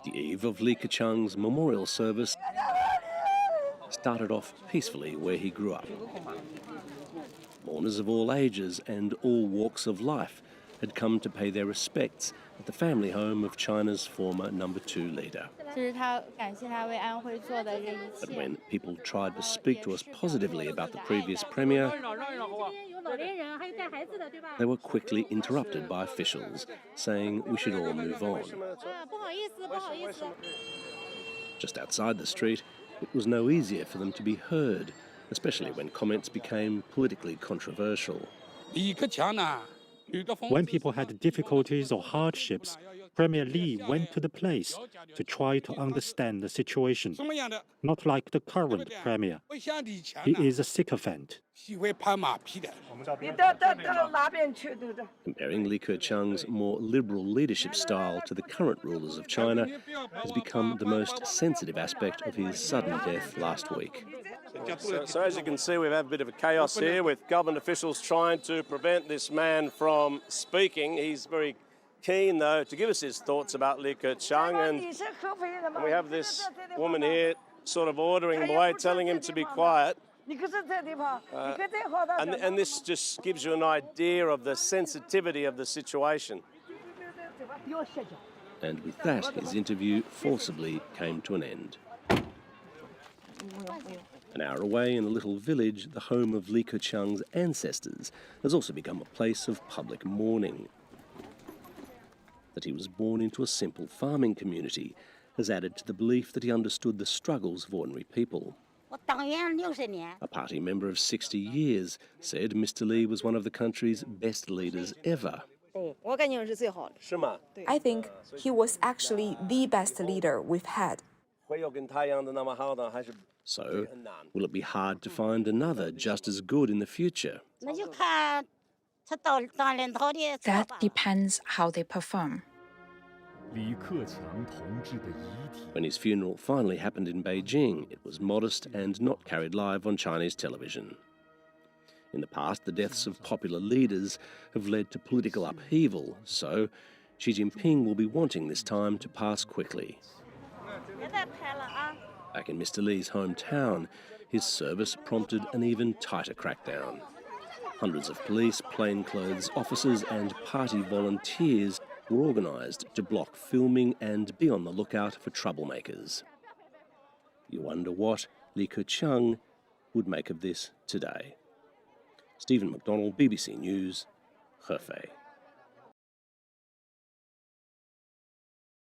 The eve of Li Keqiang's memorial service started off peacefully where he grew up. Mourners of all ages and all walks of life had come to pay their respects at the family home of China's former number 2 leader. But when people tried to speak to us positively about the previous premier, they were quickly interrupted by officials, saying we should all move on. Just outside the street, it was no easier for them to be heard, especially when comments became politically controversial. When people had difficulties or hardships, Premier Li went to the place to try to understand the situation. Not like the current premier. He is a sycophant. Comparing Li Keqiang's more liberal leadership style to the current rulers of China has become the most sensitive aspect of his sudden death last week. So as you can see, we've had a bit of a chaos here with government officials trying to prevent this man from speaking. He's very keen, though, to give us his thoughts about Li Keqiang, and we have this woman here sort of ordering him away, telling him to be quiet. And this just gives you an idea of the sensitivity of the situation. And with that, his interview forcibly came to an end. An hour away in a little village, the home of Li Keqiang's ancestors has also become a place of public mourning. That he was born into a simple farming community has added to the belief that he understood the struggles of ordinary people. A party member of 60 years said Mr. Li was one of the country's best leaders ever. I think he was actually the best leader we've had. So, will it be hard to find another just as good in the future? That depends how they perform. When his funeral finally happened in Beijing, it was modest and not carried live on Chinese television. In the past, the deaths of popular leaders have led to political upheaval, so Xi Jinping will be wanting this time to pass quickly. Back in Mr. Li's hometown, his service prompted an even tighter crackdown. Hundreds of police, plainclothes officers and party volunteers were organised to block filming and be on the lookout for troublemakers. You wonder what Li Keqiang would make of this today. Stephen McDonald, BBC News, Hefei.